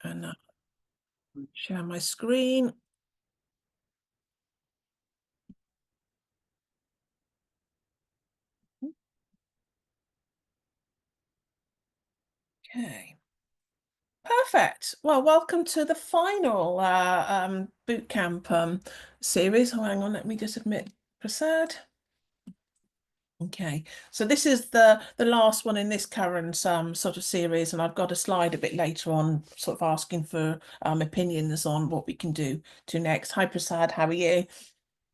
And share my screen. Okay. Perfect. Well, welcome to the final bootcamp series. Oh, hang on, let me just admit Prasad. Okay, so this is the last one in this current sort of series, and I've got a slide a bit later on, sort of asking for opinions on what we can do to next. Hi, Prasad, how are you?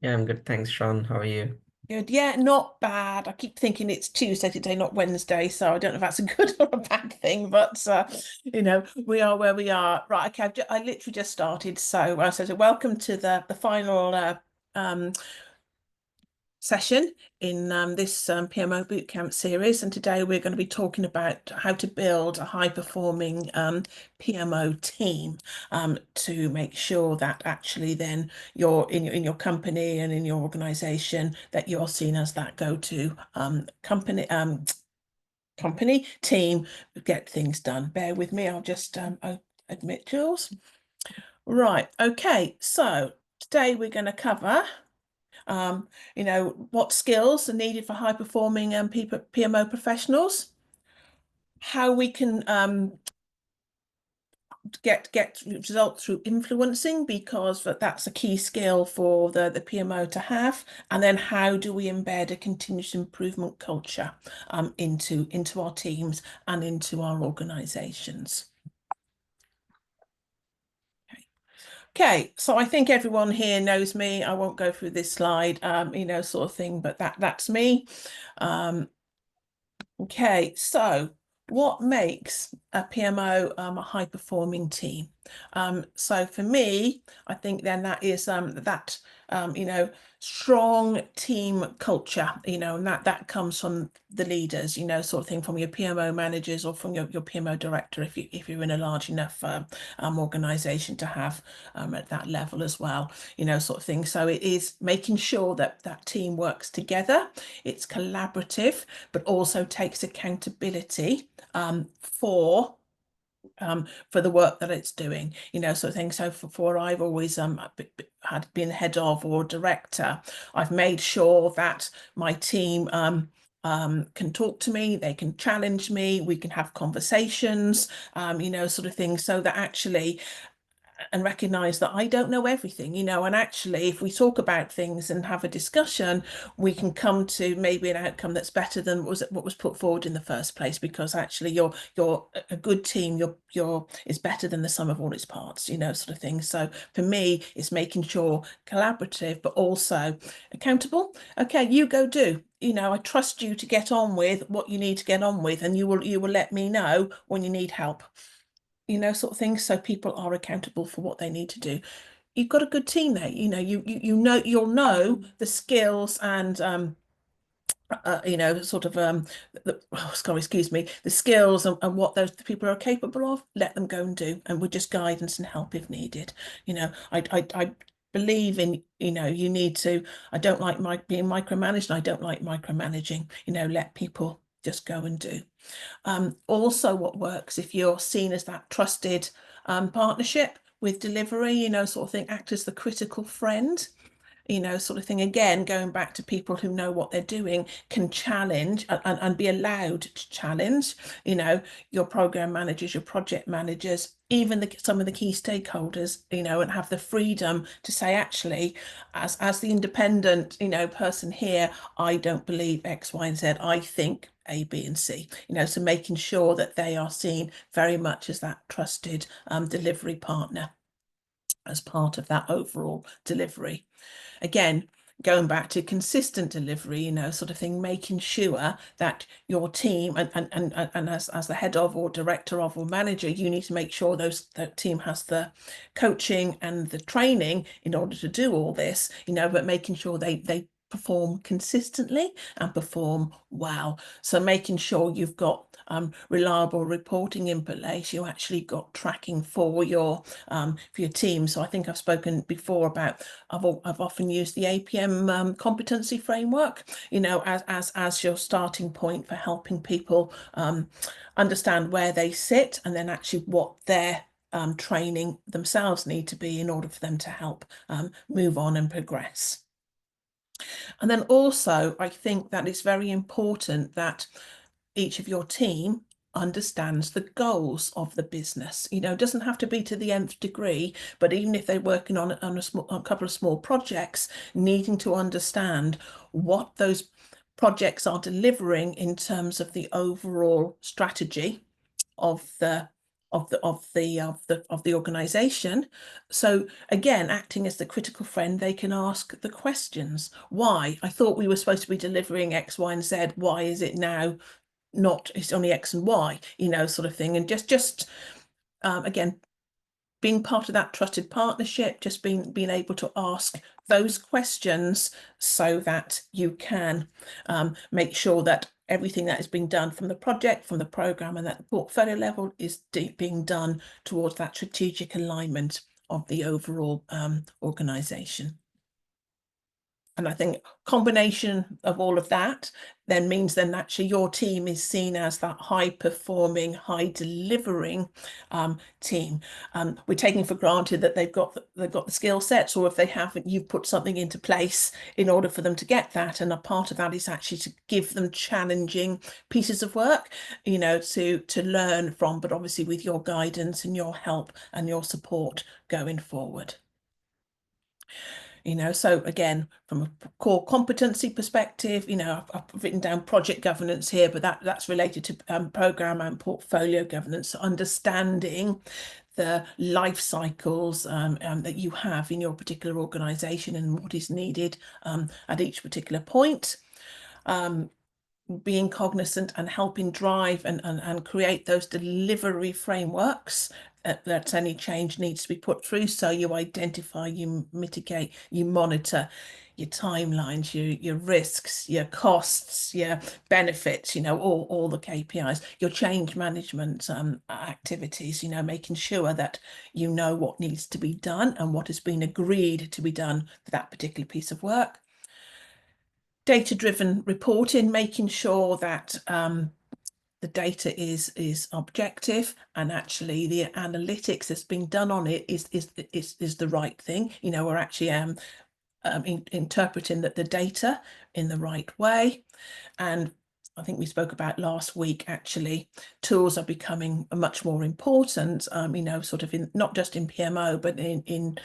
Yeah, I'm good. Thanks, Sean. How are you? Good. Yeah, not bad. I keep thinking it's Tuesday today, not Wednesday, so I don't know if that's a good or a bad thing, but we are where we are. Right, okay, I literally just started, so so welcome to the final um session in this PMO Bootcamp series. And today we're going to be talking about how to build a high-performing PMO team to make sure that actually then you're in your company and in your organization that you're seen as that go-to company team get things done. Bear with me, I'll just admit Jules. Right, okay, so today we're going to cover what skills are needed for high performing PMO professionals, how we can get results through influencing, because that's a key skill for the PMO to have, and then how do we embed a continuous improvement culture into our teams and into our organizations. Okay, so I think everyone here knows me. I won't go through this slide, sort of thing, but that's me. Okay, so what makes a PMO a high-performing team? So for me, I think then that is that strong team culture, and that comes from the leaders, sort of thing, from your PMO managers or from your PMO director if you're in a large enough organization to have at that level as well, sort of thing. So it is making sure that that team works together, it's collaborative, but also takes accountability for the work that it's doing, sort of thing. So for I've always had been head of or director, I've made sure that my team can talk to me, they can challenge me, we can have conversations, sort of thing, so that actually and recognize that I don't know everything, and actually if we talk about things and have a discussion, we can come to maybe an outcome that's better than what was put forward in the first place, because actually you're a good team, your is better than the sum of all its parts, sort of thing. So for me, it's making sure collaborative but also accountable. Okay, you go do. I trust you to get on with what you need to get on with, and you will let me know when you need help, sort of thing. So people are accountable for what they need to do. You've got a good team there. You'll know the skills and sort of excuse me, the skills and what those people are capable of. Let them go and do, and with just guidance and help if needed. I believe in, you need to. I don't like being micromanaged, and I don't like micromanaging. Let people just go and do. Also, what works if you're seen as that trusted partnership with delivery, sort of thing, act as the critical friend, sort of thing. Again, going back to people who know what they're doing, can challenge and be allowed to challenge, your program managers, your project managers, even some of the key stakeholders, and have the freedom to say, actually, as the independent, person here, I don't believe X, Y, and Z. I think A, B, and C, so making sure that they are seen very much as that trusted delivery partner as part of that overall delivery. Again, going back to consistent delivery, sort of thing, making sure that your team and as the head of or director of or manager, you need to make sure that team has the coaching and the training in order to do all this, but making sure they perform consistently and perform well. So making sure you've got reliable reporting in place, you actually got tracking for your team. So I think I've spoken before about I've often used the APM competency framework, as your starting point for helping people understand where they sit, and then actually what their training themselves need to be in order for them to help move on and progress. And then also, I think that it's very important that each of your team understands the goals of the business. You know, it doesn't have to be to the nth degree, but even if they're working on a couple of small projects, needing to understand what those projects are delivering in terms of the overall strategy of the organization. So again, acting as the critical friend, they can ask the questions. Why? I thought we were supposed to be delivering X, Y, and Z. Why is it now not? It's only X and Y, you know, sort of thing. And just again, being part of that trusted partnership, just being able to ask those questions so that you can make sure that everything that is being done from the project, from the program, and at the portfolio level is being done towards that strategic alignment of the overall organization. And I think combination of all of that then means then actually your team is seen as that high performing, high delivering team. We're taking for granted that they've got the skill sets, or if they haven't, you've put something into place in order for them to get that. And a part of that is actually to give them challenging pieces of work, you know, to learn from, but obviously with your guidance and your help and your support going forward. You know, so again, from a core competency perspective, you know, I've written down project governance here, but that's related to program and portfolio governance. So understanding the life cycles that you have in your particular organization and what is needed at each particular point. Being cognizant and helping drive and create those delivery frameworks that any change needs to be put through. So you identify, you mitigate, you monitor your timelines, your risks, your costs, your benefits, you know, all the KPIs, your change management activities, you know, making sure that you know what needs to be done and what has been agreed to be done for that particular piece of work. Data-driven reporting, making sure that the data is objective and actually the analytics that's being done on it is the right thing. You know, we're actually interpreting the data in the right way. And I think we spoke about last week, actually, tools are becoming much more important, you know, sort of in not just in PMO, but in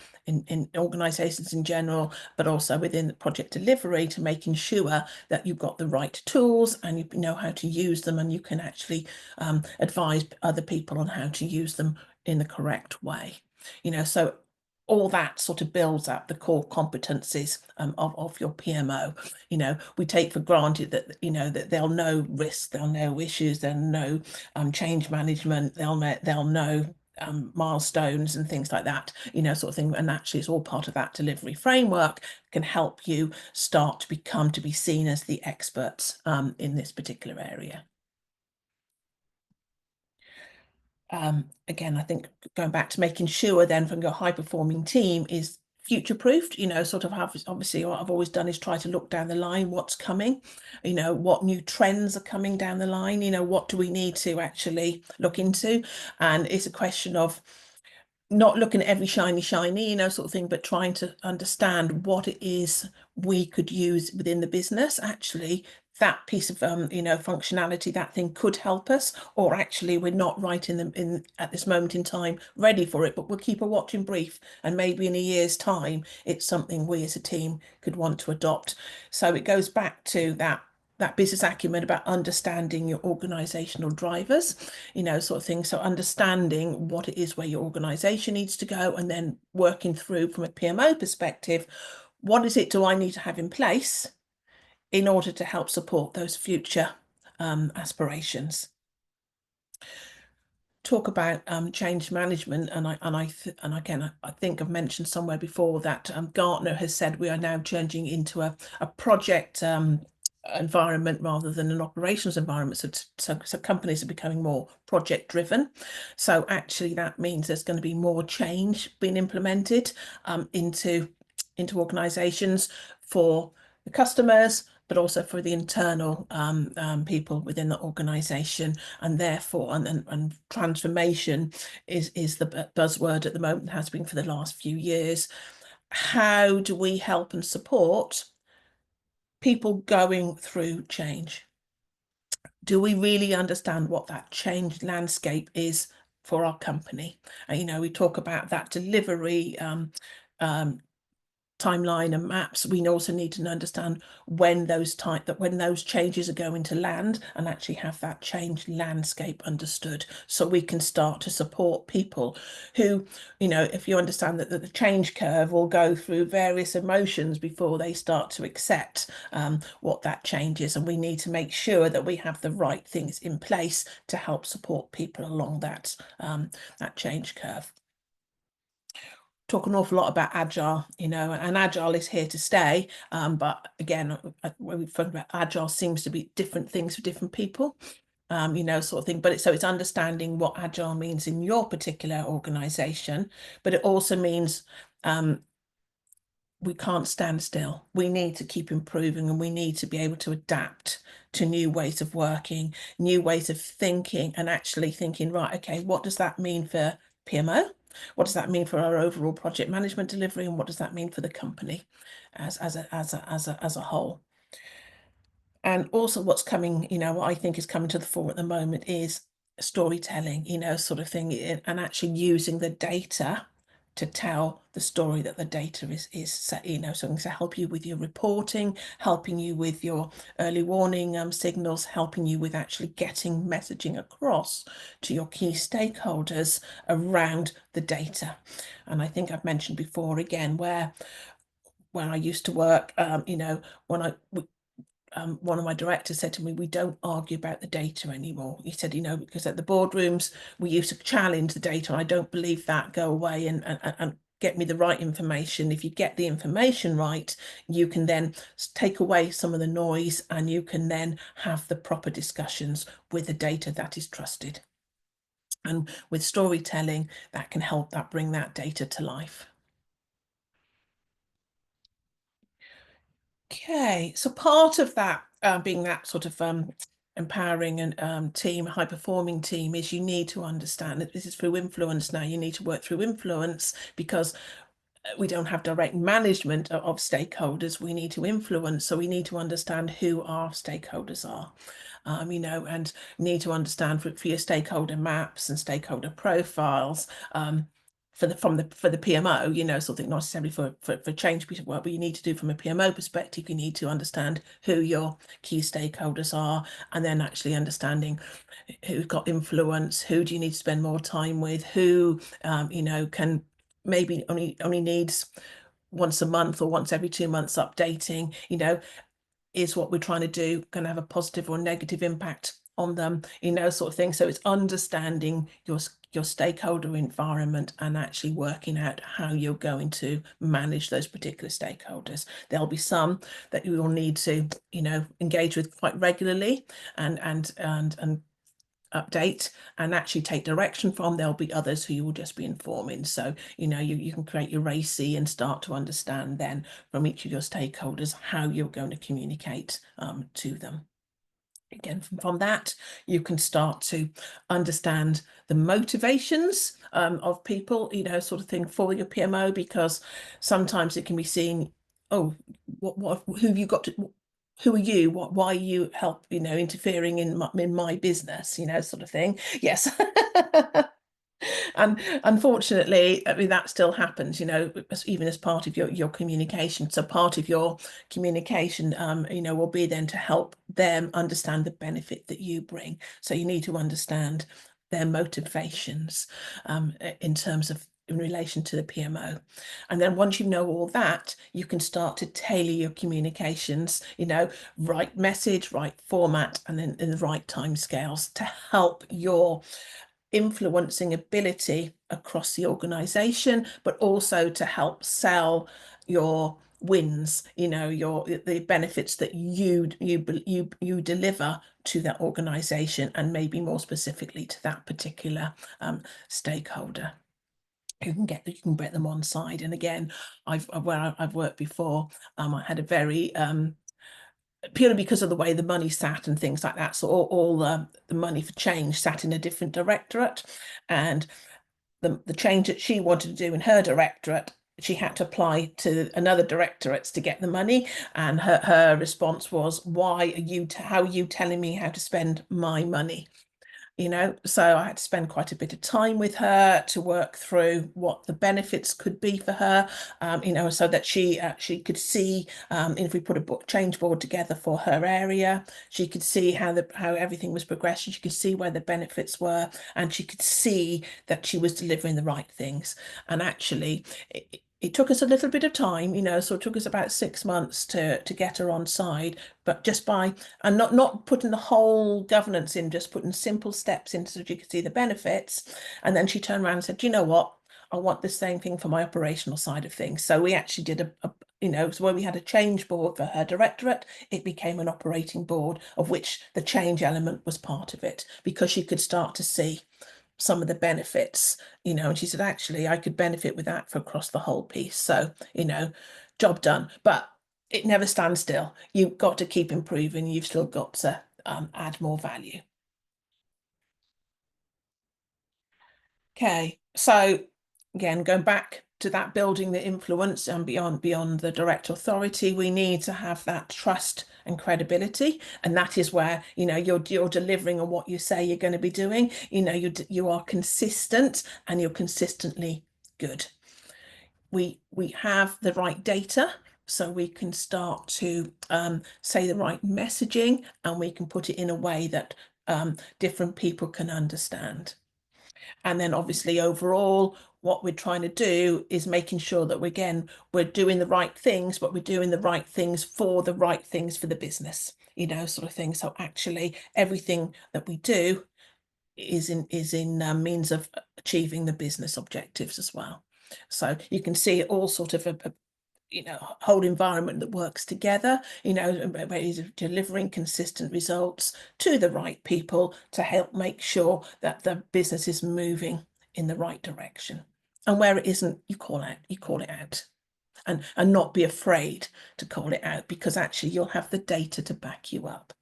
organizations in general, but also within project delivery, to making sure that you've got the right tools and you know how to use them, and you can actually advise other people on how to use them in the correct way. You know, so all that sort of builds up the core competencies of your PMO. You know, we take for granted that, you know, that they'll know risks, they'll know issues, they'll know change management, they'll know milestones and things like that, you know, sort of thing. And actually it's all part of that delivery framework, can help you start to be seen as the experts in this particular area. Again, I think going back to making sure then from your high performing team is future proofed, you know, sort of obviously what I've always done is try to look down the line, what's coming, you know, what new trends are coming down the line, you know, what do we need to actually look into? And it's a question of not looking at every shiny, you know, sort of thing, but trying to understand what it is we could use within the business. Actually, that piece of you know, functionality, that thing could help us, or actually we're not right in at this moment in time ready for it, but we'll keep a watching brief, and maybe in a year's time it's something we as a team could want to adopt. So it goes back to that business acumen about understanding your organizational drivers, you know, sort of thing. So understanding what it is where your organization needs to go, and then working through from a PMO perspective, what is it do I need to have in place in order to help support those future aspirations. Talk about change management, and again, I think I've mentioned somewhere before that Gartner has said we are now changing into a project environment rather than an operations environment. So companies are becoming more project driven. So actually that means there's going to be more change being implemented into organizations for the customers, but also for the internal people within the organization. And therefore, and transformation is the buzzword at the moment, has been for the last few years. How do we help and support people going through change? Do we really understand what that change landscape is for our company? We talk about that delivery um, timeline and maps. We also need to understand when those changes are going to land, and actually have that change landscape understood, so we can start to support people who, if you understand that the change curve will go through various emotions before they start to accept what that change is, and we need to make sure that we have the right things in place to help support people along that change curve. Talk an awful lot about agile, and agile is here to stay. But again, when we've spoken about agile, seems to be different things for different people, sort of thing. But it's understanding what agile means in your particular organization, but it also means we can't stand still. We need to keep improving, and we need to be able to adapt to new ways of working, new ways of thinking, and actually thinking, right, okay, what does that mean for PMO? What does that mean for our overall project management delivery? And what does that mean for the company as a whole? And also what's coming, what I think is coming to the fore at the moment is storytelling, sort of thing, and actually using the data to tell the story that the data is something to help you with your reporting, helping you with your early warning signals, helping you with actually getting messaging across to your key stakeholders around the data. And I think I've mentioned before again where I used to work, when one of my directors said to me, we don't argue about the data anymore. He said, because at the boardrooms, we used to challenge the data. I don't believe that. Go away and get me the right information. If you get the information right, you can then take away some of the noise, and you can then have the proper discussions with the data that is trusted. And with storytelling, that can help that bring that data to life. Okay, so part of that being that sort of empowering and team, high performing team, is you need to understand that this is through influence now. You need to work through influence, because we don't have direct management of stakeholders. We need to influence, so we need to understand who our stakeholders are, and need to understand for your stakeholder maps and stakeholder profiles. For the PMO, something not necessarily for change piece of work, but you need to do from a PMO perspective. You need to understand who your key stakeholders are, and then actually understanding who's got influence, who do you need to spend more time with, who can maybe only needs once a month or once every 2 months updating, is what we're trying to do going to have a positive or negative impact on them, sort of thing. So it's understanding your stakeholder environment and actually working out how you're going to manage those particular stakeholders. There'll be some that you will need to, engage with quite regularly and update and actually take direction from. There'll be others who you will just be informing. So, you can create your RACI and start to understand then from each of your stakeholders how you're going to communicate to them. Again, from that, you can start to understand the motivations of people, sort of thing for your PMO, because sometimes it can be seen, oh, who have you got to, who are you? Why are you interfering in my business, sort of thing. Yes. And unfortunately, I mean, that still happens, even as part of your communication. So part of your communication, will be then to help them understand the benefit that you bring. So you need to understand their motivations in terms of in relation to the PMO. And then once you know all that, you can start to tailor your communications, right message, right format, and then in the right timescales to help your influencing ability across the organization, but also to help sell your wins, the benefits that you deliver to that organization, and maybe more specifically to that particular stakeholder. You can get them on side. And again, where I've worked before, I had a very purely because of the way the money sat and things like that. So all the money for change sat in a different directorate, and the change that she wanted to do in her directorate, she had to apply to another directorates to get the money. And her response was, why are you, how are you telling me how to spend my money? So I had to spend quite a bit of time with her to work through what the benefits could be for her, so that she could see, if we put a change board together for her area, she could see how everything was progressing. She could see where the benefits were, and she could see that she was delivering the right things. And actually, it took us a little bit of time, so it took us about 6 months to get her on side, but just by, and not putting the whole governance in, just putting simple steps in so you could see the benefits. And then she turned around and said, you know what, I want the same thing for my operational side of things. So we actually did so where we had a change board for her directorate, it became an operating board, of which the change element was part of it, because she could start to see some of the benefits, and she said, actually, I could benefit with that for across the whole piece. So, job done. But it never stands still. You've got to keep improving. You've still got to add more value. Okay, so again, going back to that, building the influence and beyond the direct authority, we need to have that trust and credibility, and that is where you're delivering on what you say you're going to be doing. You are consistent, and you're consistently good. We have the right data, so we can start to say the right messaging, and we can put it in a way that different people can understand. And then obviously overall, what we're trying to do is making sure that we're doing the right things, but we're doing the right things for the business, sort of thing. So actually everything that we do is in means of achieving the business objectives as well. So you can see it all sort of a whole environment that works together, where he's delivering consistent results to the right people to help make sure that the business is moving in the right direction. And where it isn't, you call it out, and not be afraid to call it out, because actually you'll have the data to back you up.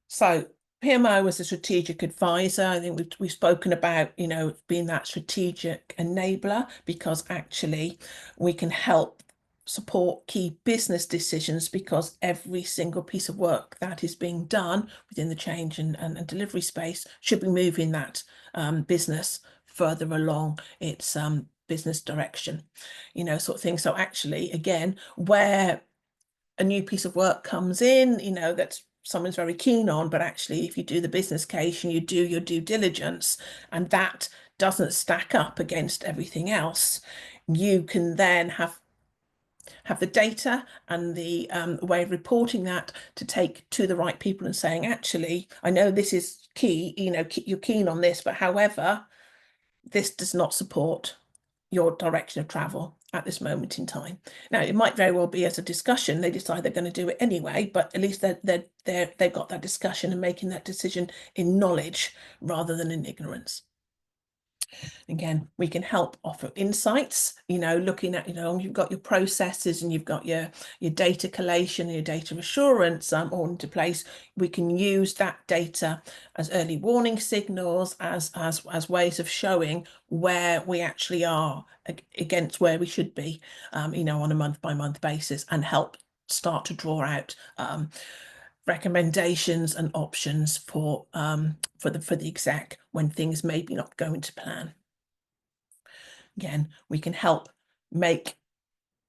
So PMO as a strategic advisor, I think we've spoken about, being that strategic enabler, because actually we can help support key business decisions, because every single piece of work that is being done within the change and delivery space should be moving that business further along its business direction, sort of thing. So actually, again, where a new piece of work comes in, that someone's very keen on, but actually if you do the business case and you do your due diligence, and that doesn't stack up against everything else, you can then have the data and the way of reporting that to take to the right people and saying, actually, I know this is key, you're keen on this, but however, this does not support your direction of travel at this moment in time. Now, it might very well be as a discussion, they decide they're going to do it anyway, but at least they've got that discussion and making that decision in knowledge rather than in ignorance. Again, we can help offer insights, looking at, you've got your processes and you've got your data collation and your data assurance all into place. We can use that data as early warning signals, as ways of showing where we actually are against where we should be, on a month by month basis, and help start to draw out recommendations and options for the exec when things maybe not going to plan. Again, we can help make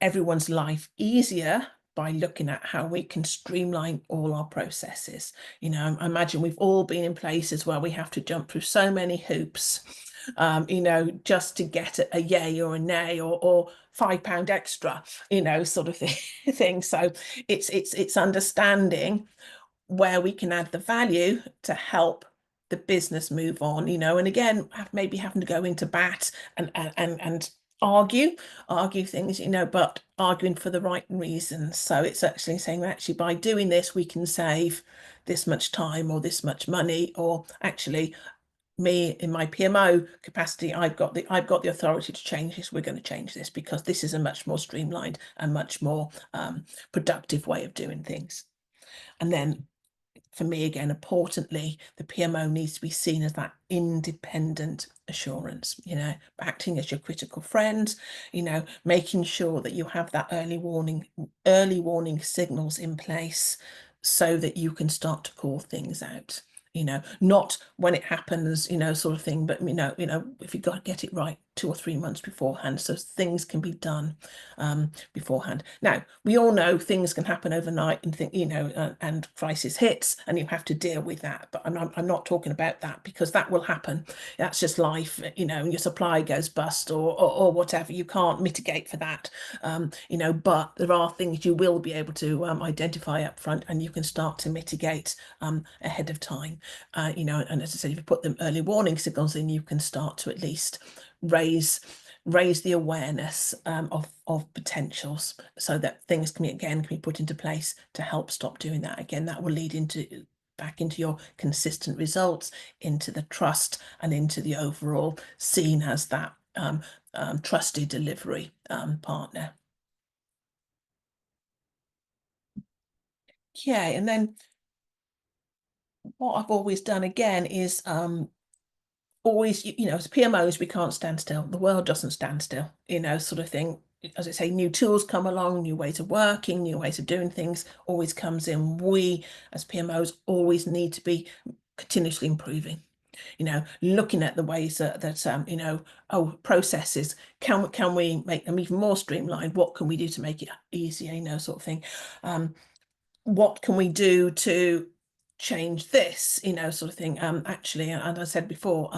everyone's life easier by looking at how we can streamline all our processes. I imagine we've all been in places where we have to jump through so many hoops, just to get a yay or a nay, or £5 extra, sort of thing. So it's understanding where we can add the value to help the business move on, and again, maybe having to go into bat and argue things, but arguing for the right reasons. So it's actually saying, actually, by doing this, we can save this much time or this much money, or actually me in my PMO capacity, I've got the authority to change this. We're going to change this because this is a much more streamlined and much more productive way of doing things. And then for me, again, importantly, the PMO needs to be seen as that independent assurance, acting as your critical friend, making sure that you have that early warning signals in place so that you can start to call things out. Not when it happens, sort of thing, but if you got to get it right 2 or 3 months beforehand, so things can be done beforehand. Now, we all know things can happen overnight and and crisis hits, and you have to deal with that. But I'm not talking about that, because that will happen. That's just life, and your supply goes bust or whatever. You can't mitigate for that, but there are things you will be able to identify up front, and you can start to mitigate ahead of time. And as I said, if you put them early warning signals in, you can start to at least raise the awareness of potentials, so that things can be put into place to help stop doing that again. That will lead back into your consistent results, into the trust, and into the overall seen as that trusted delivery partner. Okay, and then what I've always done again is always, as PMOs, we can't stand still. The world doesn't stand still, sort of thing. As I say, new tools come along, new ways of working, new ways of doing things always comes in. We, as PMOs, always need to be continuously improving. Looking at the ways that processes, can we make them even more streamlined? What can we do to make it easier? Sort of thing. What can we do to change this, sort of thing. Actually, and I said before,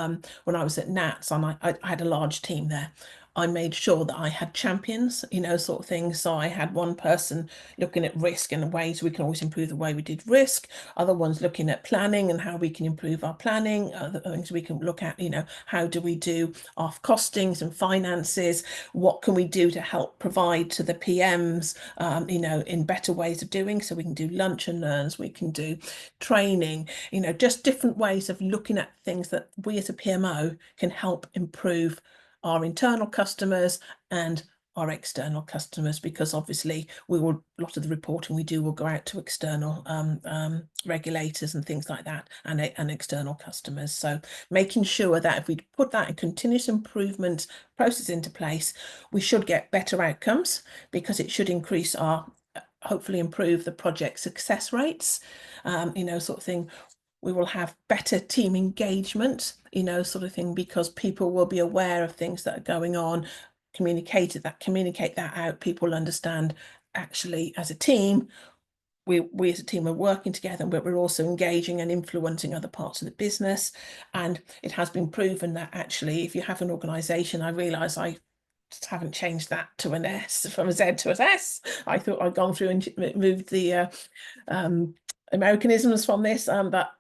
when I was at Nats, and I had a large team there, I made sure that I had champions, sort of thing. So I had one person looking at risk and the ways we can always improve the way we did risk, other ones looking at planning and how we can improve our planning, other things we can look at, how do we do our costings and finances, what can we do to help provide to the PMs, in better ways of doing. So we can do lunch and learns, we can do training, just different ways of looking at things that we as a PMO can help improve our internal customers and our external customers, because obviously a lot of the reporting we do will go out to external regulators and things like that, and external customers. So making sure that if we put that in continuous improvement process into place, we should get better outcomes, because it should increase hopefully improve the project success rates, sort of thing. We will have better team engagement, sort of thing, because people will be aware of things that are going on, communicate that out. People understand, actually, as a team, we as a team are working together, but we're also engaging and influencing other parts of the business. And it has been proven that actually, if you have an organization, I realize I just haven't changed that to an S, from a Z to an S. I thought I'd gone through and moved the Americanisms from this, but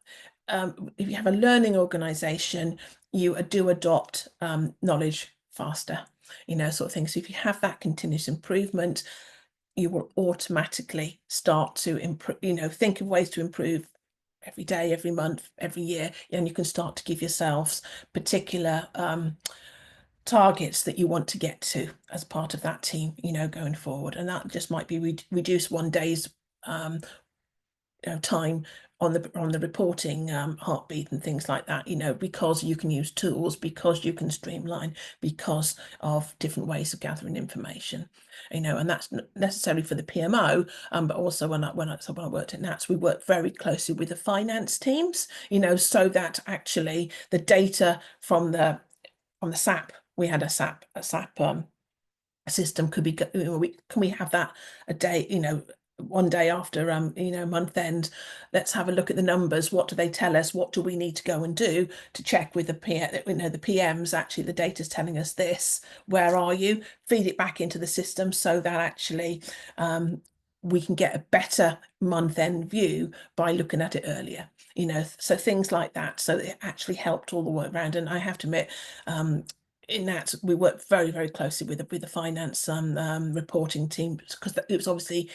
if you have a learning organization, you do adopt knowledge faster, sort of thing. So if you have that continuous improvement, you will automatically start to improve, think of ways to improve every day, every month, every year, and you can start to give yourselves particular targets that you want to get to as part of that team, going forward. And that just might be reduce one day's time on the reporting heartbeat and things like that, because you can use tools, because you can streamline, because of different ways of gathering information, and that's not necessarily for the PMO, but also when I worked at Nats, we worked very closely with the finance teams, so that actually the data from the SAP, we had a SAP system, could be, can we have that a day, one day after month end, let's have a look at the numbers. What do they tell us? What do we need to go and do to check with the the PMs? Actually, the data's telling us this. Where are you? Feed it back into the system, so that actually we can get a better month end view by looking at it earlier. So things like that. So it actually helped all the way around. And I have to admit, in that we worked very, very closely with the finance reporting team, because it was obviously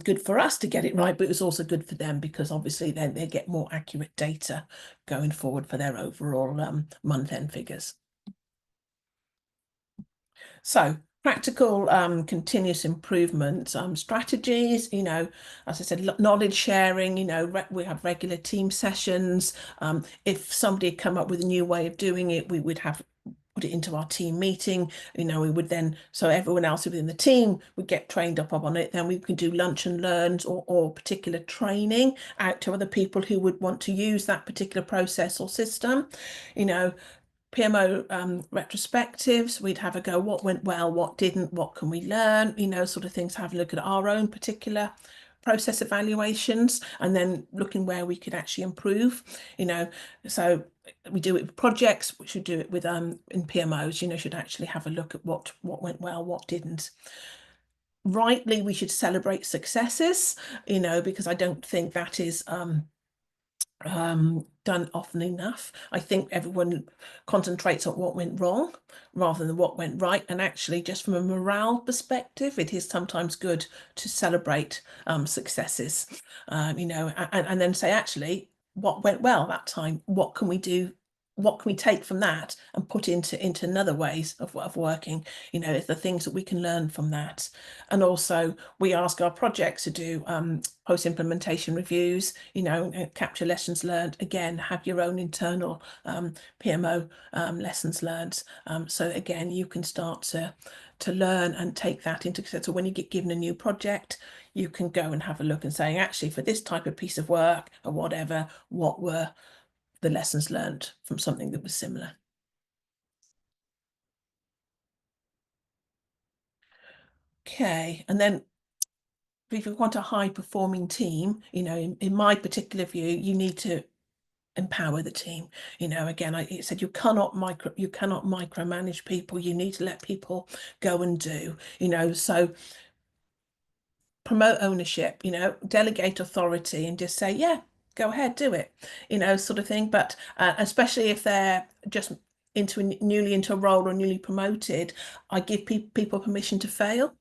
good for us to get it right, but it was also good for them because obviously then they get more accurate data going forward for their overall month-end figures. So practical continuous improvement strategies, as I said, knowledge sharing, we have regular team sessions. If somebody had come up with a new way of doing it, we would have put it into our team meeting. We would then, so everyone else within the team would get trained up on it. Then we could do lunch and learns or particular training out to other people who would want to use that particular process or system. PMO retrospectives, we'd have a go, what went well, what didn't, what can we learn, sort of things, have a look at our own particular process evaluations and then looking where we could actually improve, so we do it with projects, we should do it with in PMOs, should actually have a look at what went well, what didn't. Rightly, we should celebrate successes, because I don't think that is done often enough. I think everyone concentrates on what went wrong rather than what went right. And actually, just from a morale perspective, it is sometimes good to celebrate successes, and then say, actually, what went well that time? What can we do? What can we take from that and put into another ways of working? If the things that we can learn from that. And also, we ask our projects to do post-implementation reviews, capture lessons learned. Again, have your own internal PMO lessons learned. So again, you can start to learn and take that into consideration. So when you get given a new project, you can go and have a look and say, actually, for this type of piece of work or whatever, what were the lessons learned from something that was similar? Okay, and then if you want a high performing team, in my particular view, you need to empower the team. Again, I said you cannot micromanage people. You need to let people go and do, so promote ownership, delegate authority and just say, yeah, go ahead, do it, sort of thing. But especially if they're just newly into a role or newly promoted, I give people permission to fail,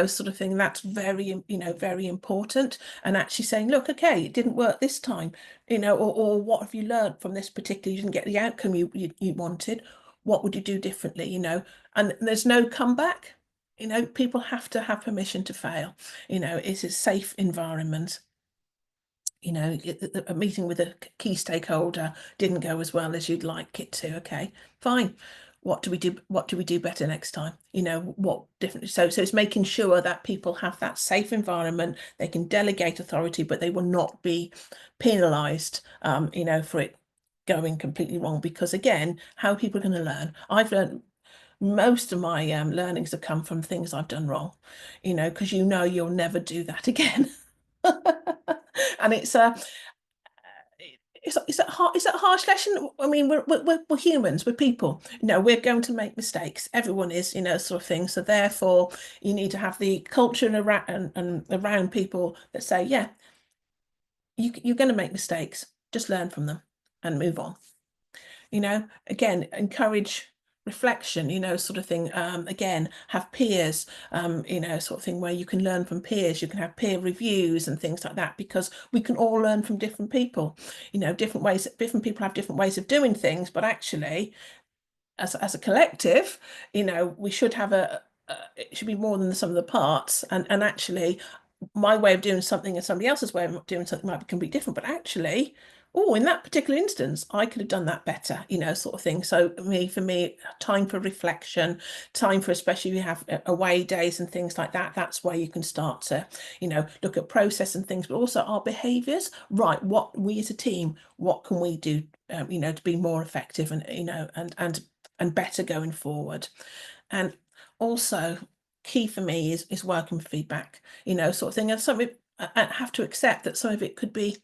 sort of thing. That's very, very important. And actually saying, look, okay, it didn't work this time, or what have you learned from this particular, you didn't get the outcome you wanted. What would you do differently, and there's no comeback. People have to have permission to fail. It's a safe environment. A meeting with a key stakeholder didn't go as well as you'd like it to. Okay, fine. What do we do? What do we do better next time? What different? So it's making sure that people have that safe environment. They can delegate authority, but they will not be penalised, for it going completely wrong. Because again, how are people going to learn? I've learned most of my learnings have come from things I've done wrong, because you'll never do that again. And it's a harsh lesson. I mean, we're humans, we're people. We're going to make mistakes. Everyone is, sort of thing. So therefore, you need to have the culture and around people that say, yeah, you're going to make mistakes. Just learn from them and move on. Again, encourage reflection, sort of thing. Again, have peers, sort of thing where you can learn from peers. You can have peer reviews and things like that, because we can all learn from different people, different ways. Different people have different ways of doing things, but actually, as a collective, we should have it should be more than the sum of the parts. And actually, my way of doing something and somebody else's way of doing something might be completely different, but actually, oh, in that particular instance, I could have done that better, sort of thing. So for me, time for reflection, time for, especially if you have away days and things like that, that's where you can start to, look at process and things, but also our behaviors. Right, what we as a team, what can we do, to be more effective and, and better going forward. And also key for me is working with feedback, sort of thing. And some of it, I have to accept that some of it could be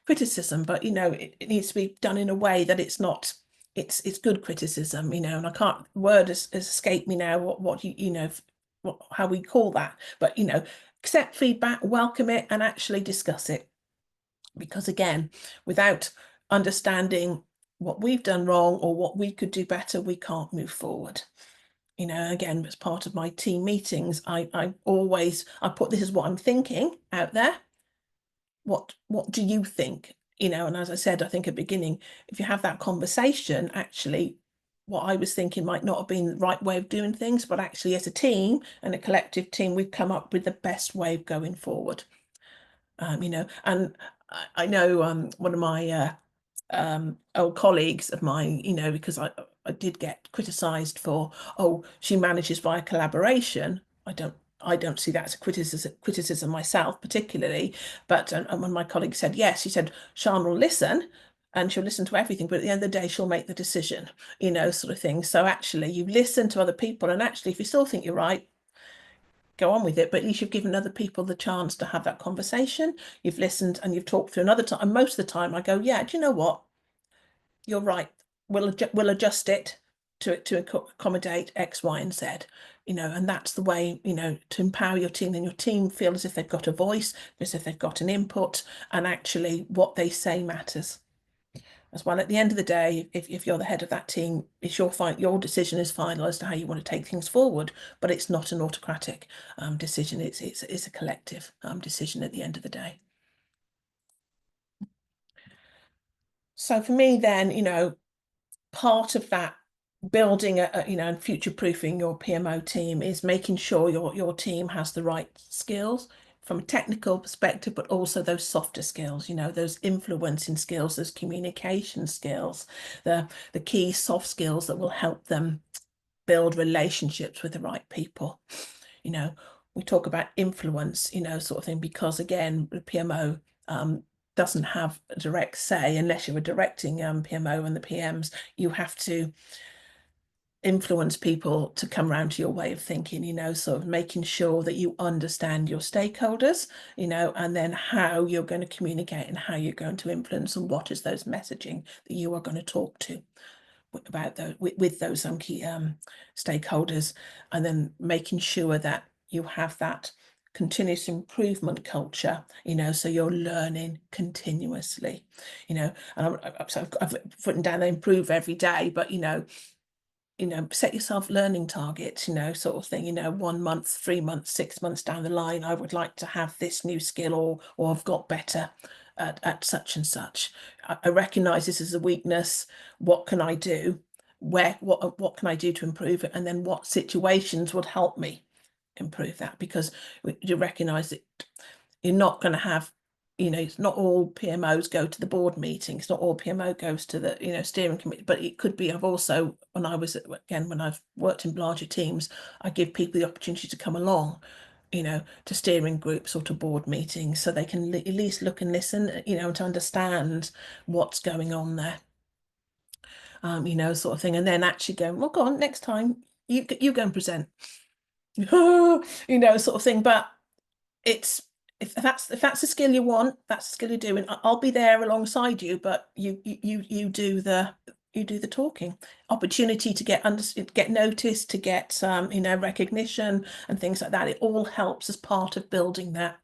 criticism, but it needs to be done in a way that it's not, it's good criticism, and I can't, word has escaped me now what how we call that, but accept feedback, welcome it, and actually discuss it. Because again, without understanding what we've done wrong or what we could do better, we can't move forward. You know, again, as part of my team meetings, I always put this is what I'm thinking out there. What do you think? You know, and as I said, I think at the beginning, if you have that conversation, actually, what I was thinking might not have been the right way of doing things, but actually, as a team and a collective team, we've come up with the best way of going forward. You know, and I know one of my old colleagues of mine, you know, because I did get criticised for, oh, she manages via collaboration. I don't see that as a criticism myself particularly, but and when my colleague said yes, she said Sian will listen and she'll listen to everything, but at the end of the day, she'll make the decision, you know, sort of thing. So actually, you listen to other people, and actually, if you still think you're right, go on with it, but at least you've given other people the chance to have that conversation. You've listened and you've talked through another time. And most of the time I go, yeah, do you know what? You're right. We'll adjust it to accommodate X, Y, and Z. You know, and that's the way, you know, to empower your team, and your team feel as if they've got a voice, as if they've got an input, and actually what they say matters as well. At the end of the day, if you're the head of that team, it's your decision is final as to how you want to take things forward, but it's not an autocratic decision. It's a collective decision at the end of the day. So for me, then, you know, part of that building you know, and future proofing your PMO team is making sure your team has the right skills from a technical perspective, but also those softer skills, you know, those influencing skills, those communication skills, the key soft skills that will help them build relationships with the right people. You know, we talk about influence, you know, sort of thing, because again, the PMO doesn't have a direct say unless you were directing PMO and the PMs. You have to influence people to come around to your way of thinking, you know, sort of making sure that you understand your stakeholders, you know, and then how you're going to communicate and how you're going to influence and what is those messaging that you are going to talk to about those with those key stakeholders, and then making sure that you have that continuous improvement culture, you know, so you're learning continuously, you know, and I've written down improve every day, but you know, set yourself learning targets, you know, sort of thing, you know, 1 month, 3 months, 6 months down the line, I would like to have this new skill, or I've got better at such and such. I recognize this as a weakness. What can I do? What can I do to improve it? And then what situations would help me improve that? Because you recognize that you're not going to have, you know, it's not all PMOs go to the board meetings, not all PMO goes to the, you know, steering committee, but it could be. I've also, when I've worked in larger teams, I give people the opportunity to come along, you know, to steering groups or to board meetings, so they can at least look and listen, you know, to understand what's going on there, you know, sort of thing, and then actually go, well, go on, next time you go and present, you know, sort of thing. But it's if that's the skill you want, that's the skill you're doing. I'll be there alongside you, but you do the talking. Opportunity to get noticed, to get you know, recognition and things like that. It all helps as part of building that,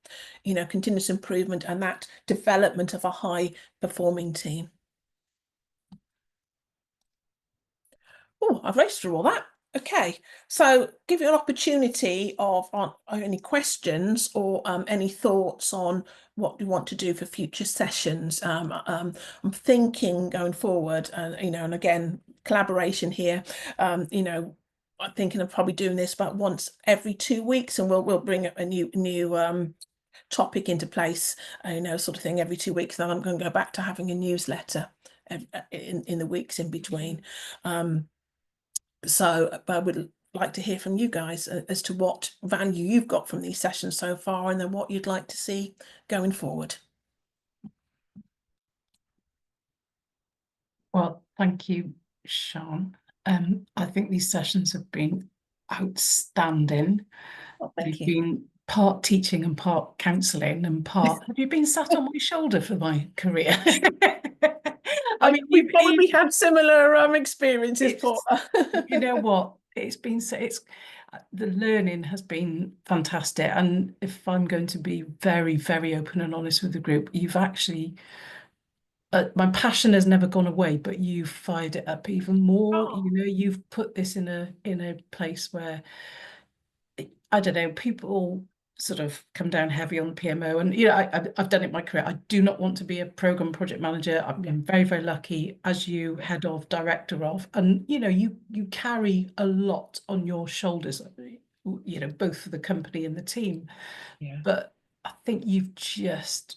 you know, continuous improvement and that development of a high performing team. Oh, I've raced through all that. Okay, so give you an opportunity of on any questions or any thoughts on what you want to do for future sessions. I'm thinking going forward, and you know, and again, collaboration here. You know, I'm thinking of probably doing this about once every 2 weeks, and we'll bring a new topic into place. You know, sort of thing every 2 weeks. Then I'm going to go back to having a newsletter in the weeks in between. So I would like to hear from you guys as to what value you've got from these sessions so far, and then what you'd like to see going forward. Well, thank you, Sian. I think these sessions have been outstanding. Oh, thank You've you. been part teaching and part counselling and part. Have you been sat on my shoulder for my career? I mean, we probably had similar experiences, Paul. You know what? It's been so. The learning has been fantastic, and if I'm going to be very, very open and honest with the group, you've actually my passion has never gone away, but you've fired it up even more. Oh, You know, you've put this in a place where I don't know, people sort of come down heavy on the PMO, and you know, I've done it in my career. I do not want to be a program project manager. I've been very, very lucky as you head of, director of, and you know, you carry a lot on your shoulders, you know, both for the company and the team. yeah. But I think you've just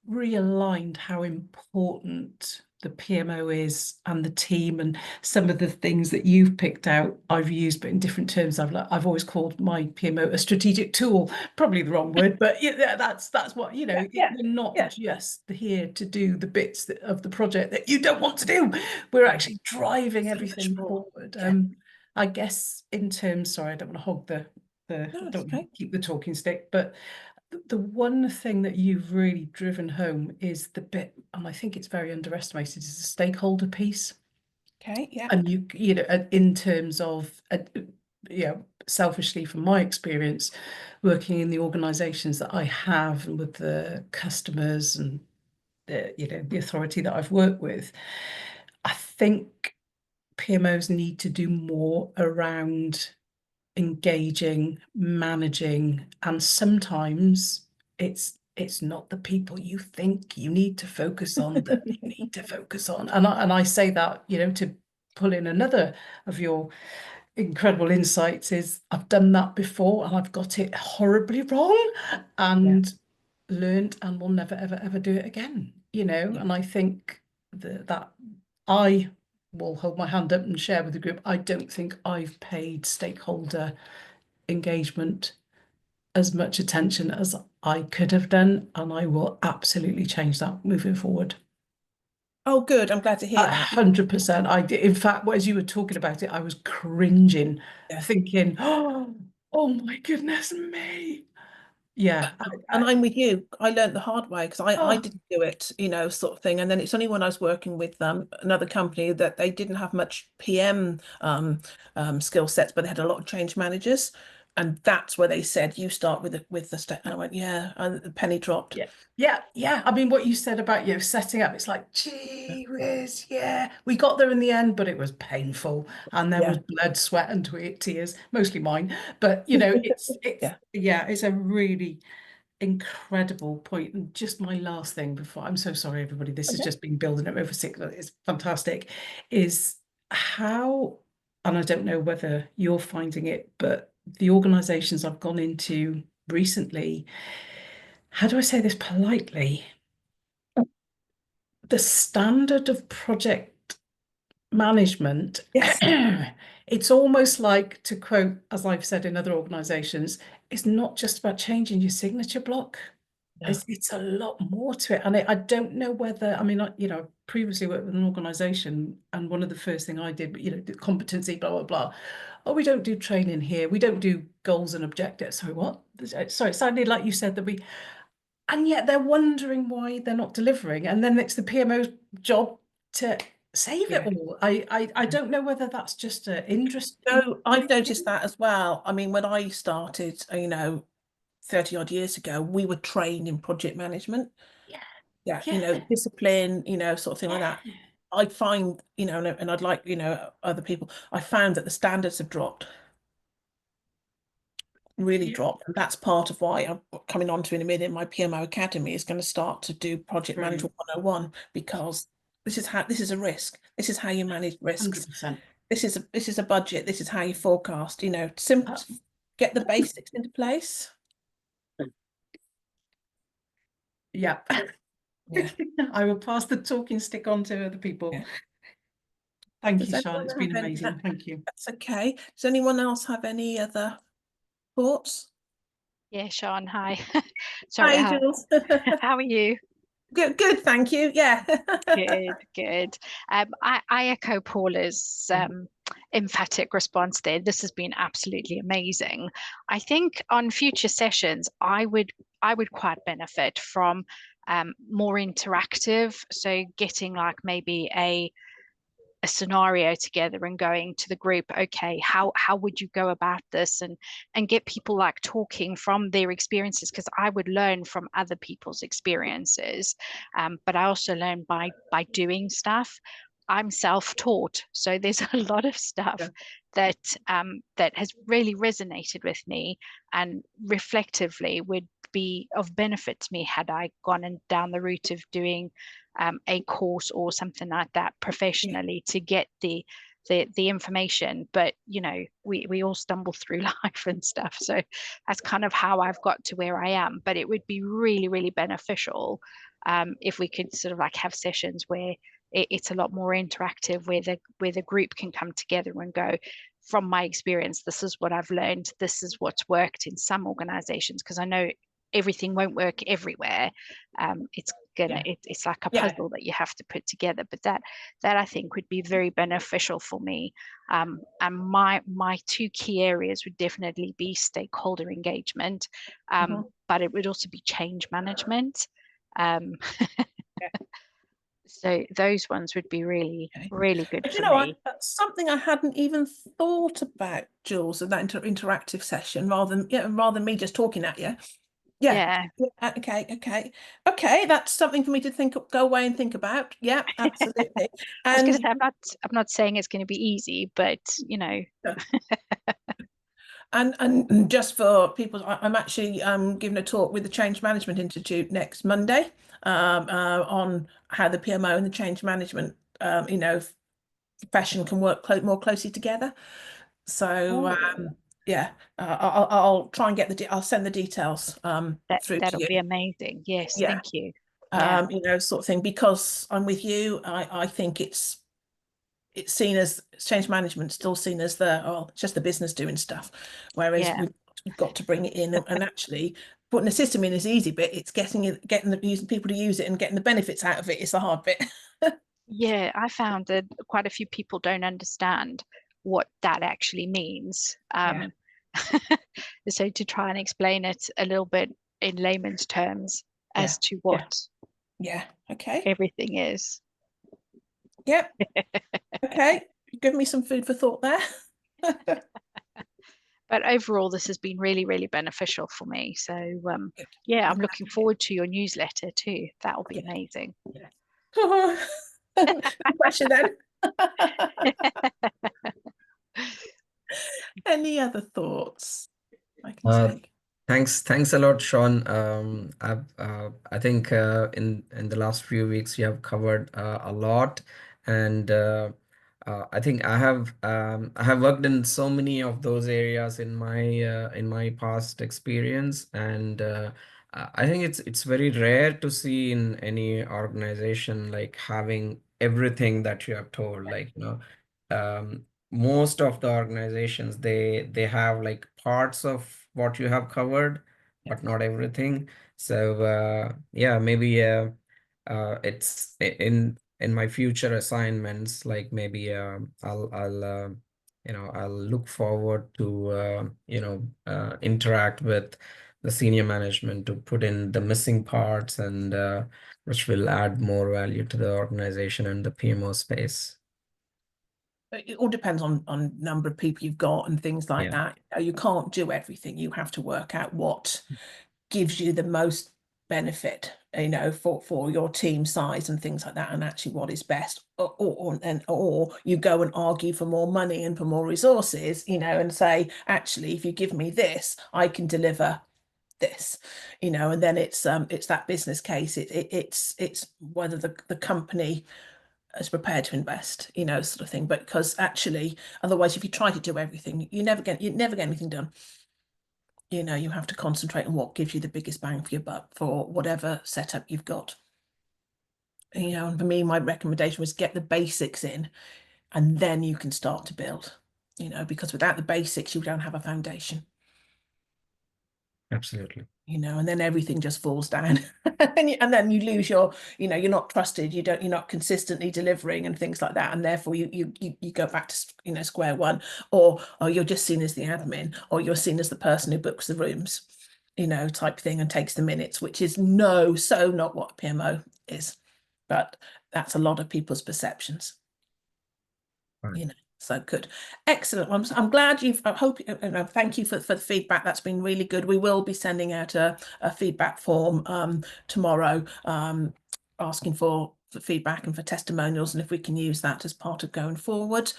realigned how important the PMO is and the team, and some of the things that you've picked out I've used, but in different terms. I've always called my PMO a strategic tool, probably the wrong word, but yeah, that's what, you know, Yeah, we're not yeah, just here to do the bits of the project that you don't want to do. We're yeah. actually driving So much everything more. forward. Yeah. I guess in terms, sorry, I don't want to hog I No, it's don't want okay. to keep the talking stick, but the one thing that you've really driven home is the bit, and I think it's very underestimated, is the stakeholder piece. Okay, yeah. And you know, in terms of, you know, selfishly from my experience, working in the organisations that I have and with the customers and the, you know, the authority that I've worked with, I think PMOs need to do more around engaging, managing, and sometimes it's not the people you think you need to focus on that you need to focus on. And I say that, you know, to pull in another of your incredible insights is I've done that before and I've got it horribly wrong Yeah, and learned and will never ever ever do it again, you know. yeah. And I think that I will hold my hand up and share with the group. I don't think I've paid stakeholder engagement as much attention as I could have done, and I will absolutely change that moving forward. Oh, good. I'm glad to hear that. 100%. I did. In fact, as you were talking about it, I was cringing, Yeah. thinking, oh my goodness me. Yeah. And I'm with you. I learned the hard way because I Oh, didn't do it, sort of thing. And then it's only when I was working with another company that they didn't have much PM skill sets, but they had a lot of change managers. And that's where they said, you start with the step. And I went, yeah, and the penny dropped. yeah. Yeah, yeah. I mean, what you said about, you know, setting up, it's like, Yeah. gee whiz, yeah. We got there in the end, but it was painful. And there was Yeah. blood, sweat, and tears, mostly mine. But, you know, Yeah. yeah, it's a really incredible point. And just my last thing before, I'm so sorry, everybody, this has Okay. just been building up over six, it's fantastic, is how, and I don't know whether you're finding it, but the organizations I've gone into recently, how do I say this politely? The standard of project management, Yes. it's almost like, to quote, as I've said in other organizations, it's not just about changing your signature block. No. It's a lot more to it. And I don't know whether, I mean, you know, previously worked with an organization, and one of the first thing I did, you know, the competency, blah, blah, blah. Oh, we don't do training here. We don't do goals and objectives. Sorry, what? Sorry, it sounded like you said that we, and yet they're wondering why they're not delivering. And then it's the PMO's job to save it Yeah. all. I don't know whether that's just an interest. No, I've noticed that as well. I mean, when I started, 30 odd years ago, we were trained in project management. Yeah, Yeah, yeah, discipline, sort of thing like that. yeah, I find, and I'd like, other people, I found that the standards have dropped, really yeah. dropped. And that's part of why I'm coming on to in a minute, my PMO Academy is going to start to do Project Brilliant. Management 101, because this is a risk. This is how you manage risks. 100%. This is a budget. This is how you forecast, get the basics into place. Yeah. Yeah. I will pass the talking stick on to other people. Yeah. Thank Does you, Sean. anyone It's have been any? amazing. Thank you. That's okay. Does anyone else have any other thoughts? Yeah, Sean, hi. Sorry, Hi, Jules. how are you? Good, good, thank you. Yeah. Good, good. I echo Paula's emphatic response there. This has been absolutely amazing. I think on future sessions, I would quite benefit from more interactive. So getting like maybe a a scenario together and going to the group, okay, how would you go about this, and get people like talking from their experiences, because I would learn from other people's experiences, but I also learn by doing stuff. I'm self-taught, so there's a lot of stuff that that has really resonated with me, and reflectively would be of benefit to me had I gone down the route of doing a course or something like that professionally to get the information. But you know, we all stumble through life and stuff, so that's kind of how I've got to where I am. But it would be really, really beneficial if we could sort of like have sessions where it's a lot more interactive, where the group can come together and go, from my experience, this is what I've learned, this is what's worked in some organizations, because I know everything won't work everywhere. It's like a puzzle that you have to put together. But that I think would be very beneficial for me. And my two key areas would definitely be stakeholder engagement, but it would also be change management. So those ones would be really, really good for me. That's something I hadn't even thought about, Jules, of that interactive session, rather than me just talking at you. Okay. That's something for me to go away and think about. Yeah, absolutely. I was going to say, I'm not saying it's going to be easy, but you know. And just for people, I'm actually giving a talk with the Change Management Institute next Monday on how the PMO and the change management profession can work more closely together. So I'll try and get I'll send the details through to you. That'll be amazing. Yes, thank you. Sort of thing, because I'm with you. I think it's seen as change management, still seen as it's just the business doing stuff, whereas we've got to bring it in and actually putting a system in is easy, but it's getting people to use it and getting the benefits out of it is the hard bit. Yeah, I found that quite a few people don't understand what that actually means. So to try and explain it a little bit in layman's terms as to what everything is. Yep. Okay, give me some food for thought there. But overall, this has been really, really beneficial for me. So I'm looking forward to your newsletter too. That will be amazing. Pressure then. Any other thoughts I can take? Thanks a lot, Sean. I think in the last few weeks you have covered a lot, and I think I have worked in so many of those areas in my past experience, and I think it's very rare to see in any organization like having everything that you have told. Like, most of the organizations, they have like parts of what you have covered, but not everything. So maybe it's in my future assignments, like maybe I'll look forward to interact with the senior management to put in the missing parts, and which will add more value to the organization and the PMO space. It all depends on number of people you've got and things like that. You can't do everything. You have to work out what gives you the most benefit, for your team size and things like that, and actually what is best. Or you go and argue for more money and for more resources, and say, actually, if you give me this, I can deliver this, and then it's that business case. It's whether the company is prepared to invest, sort of thing. But because actually, otherwise, if you try to do everything, you never get anything done. You have to concentrate on what gives you the biggest bang for your buck for whatever setup you've got. And for me, my recommendation was get the basics in, and then you can start to build. Because without the basics, you don't have a foundation. Absolutely. And then everything just falls down, and then you lose you're not trusted, you're not consistently delivering and things like that, and therefore you go back to square one, or you're just seen as the admin, or you're seen as the person who books the rooms, type thing, and takes the minutes, which is so not what PMO is. But that's a lot of people's perceptions. you know. So good, excellent. I'm glad you've. I hope. Thank you for the feedback. That's been really good. We will be sending out a feedback form tomorrow, asking for feedback and for testimonials, and if we can use that as part of going forward.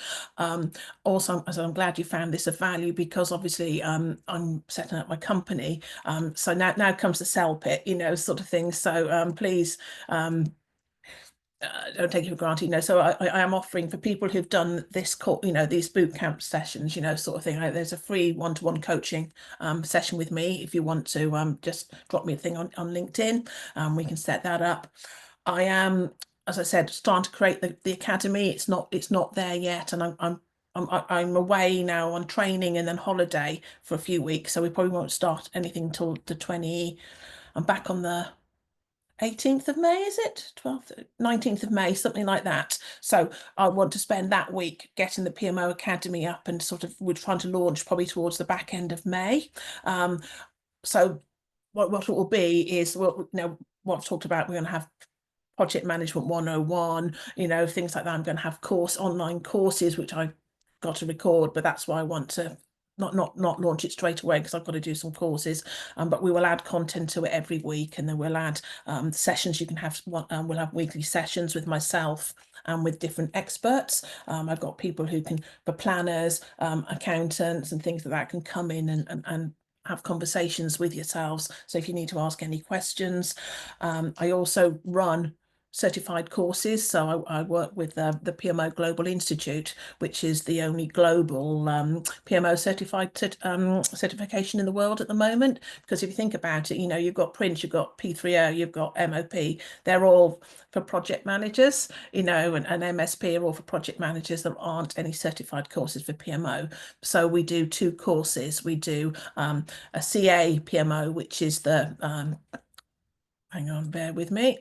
Also, I'm glad you found this of value, because obviously I'm setting up my company. So now comes the sell bit, you know, sort of thing. So please. Don't take it for granted, you know. So I am offering for people who've done this course, you know, these boot camp sessions, you know, sort of thing. There's a free one-to-one coaching session with me. If you want to just drop me a thing on LinkedIn, we can set that up. I am, as I said, starting to create the academy. It's not there yet, and I'm away now on training and then holiday for a few weeks, so we probably won't start anything until the 20. I'm back on the 18th of May, is it? 12th, 19th of May, something like that. So I want to spend that week getting the PMO Academy up, and sort of we're trying to launch probably towards the back end of May. So what it will be is, well, you know, what I've talked about, we're going to have Project Management 101, you know, things like that. I'm going to have online courses, which I've got to record, but that's why I want to not launch it straight away, because I've got to do some courses. But we will add content to it every week, and then we'll add sessions. You can have we'll have weekly sessions with myself and with different experts. I've got people who can, for planners, accountants and things like that, can come in and have conversations with yourselves. So if you need to ask any questions, I also run certified courses. So I work with the PMO Global Institute, which is the only global PMO certified certification in the world at the moment. Because if you think about it, you know, you've got Prince, you've got P3O, you've got MOP. They're all for project managers, you know, and MSP are all for project managers. There aren't any certified courses for PMO. So we do two courses. We do a CA PMO, which is the hang on, bear with me,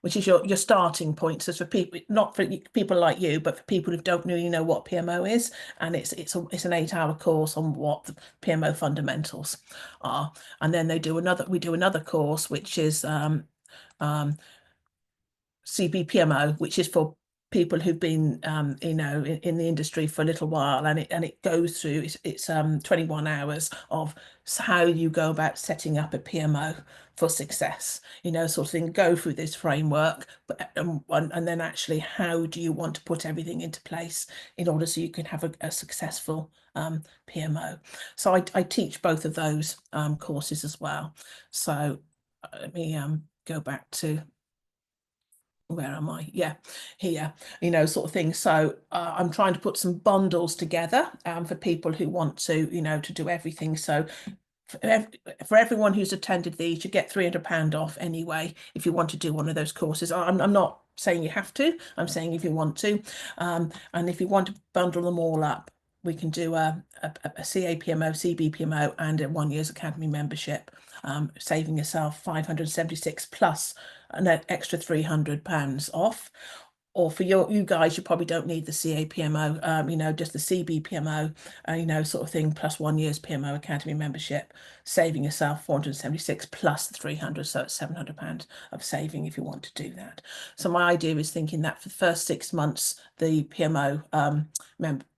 which is your starting point. So for people, not for people like you, but for people who don't really know what PMO is, and it's an 8-hour course on what the PMO fundamentals are. And then we do another course, which is CBPMO, which is for people who've been you know, in the industry for a little while, and it goes through, it's 21 hours of how you go about setting up a PMO for success, you know, sort of thing. Go through this framework, but and then actually, how do you want to put everything into place in order so you can have a successful PMO. So I teach both of those courses as well. So let me go back to, where am I? Yeah, here, you know, sort of thing. So I'm trying to put some bundles together for people who want to, you know, to do everything. So for everyone who's attended these, you get £300 off anyway if you want to do one of those courses. I'm not saying you have to, I'm saying if you want to. And if you want to bundle them all up, we can do a CAPMO, CBPMO, and a 1 year's academy membership, saving yourself 576 plus an extra £300 off. Or for you guys, you probably don't need the CAPMO, you know, just the CBPMO, you know, sort of thing, plus 1 year's PMO Academy membership, saving yourself 476 plus the 300, so it's £700 of saving if you want to do that. So my idea is thinking that for the first 6 months, the PMO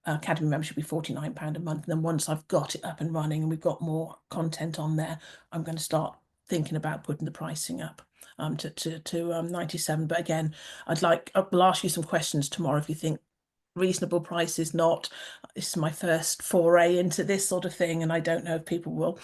Academy membership will be £49 a month. And then once I've got it up and running and we've got more content on there, I'm going to start thinking about putting the pricing up to 97. But again, I'll ask you some questions tomorrow if you think reasonable price is not. This is my first foray into this sort of thing, and I don't know if people will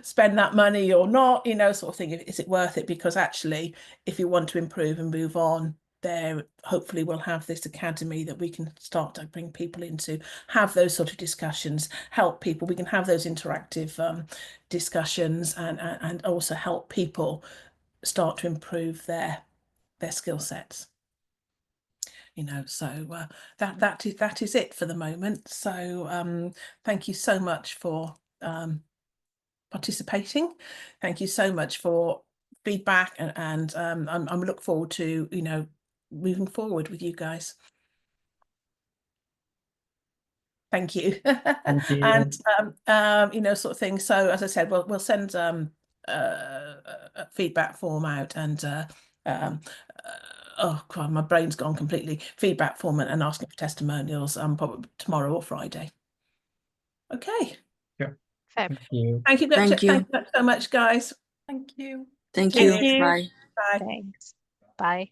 spend that money or not, you know, sort of thing. Is it worth it? Because actually, if you want to improve and move on, there hopefully we'll have this academy that we can start to bring people into, have those sort of discussions, help people. We can have those interactive discussions, and also help people start to improve their skill sets, you know. So that is it for the moment. So thank you so much for participating. Thank you so much for feedback, and I'm look forward to, you know, moving forward with you guys. Thank you. Thank you. And you know, sort of thing. So as I said, we'll send a feedback form out, and oh God, my brain's gone completely. Feedback form and asking for testimonials. Probably tomorrow or Friday. Okay. Yeah. Fab. Thank you. Thank you. Thank you. Thank you so much, guys. Thank you. Thank Thank you. you. Bye. Bye. Thanks. Bye.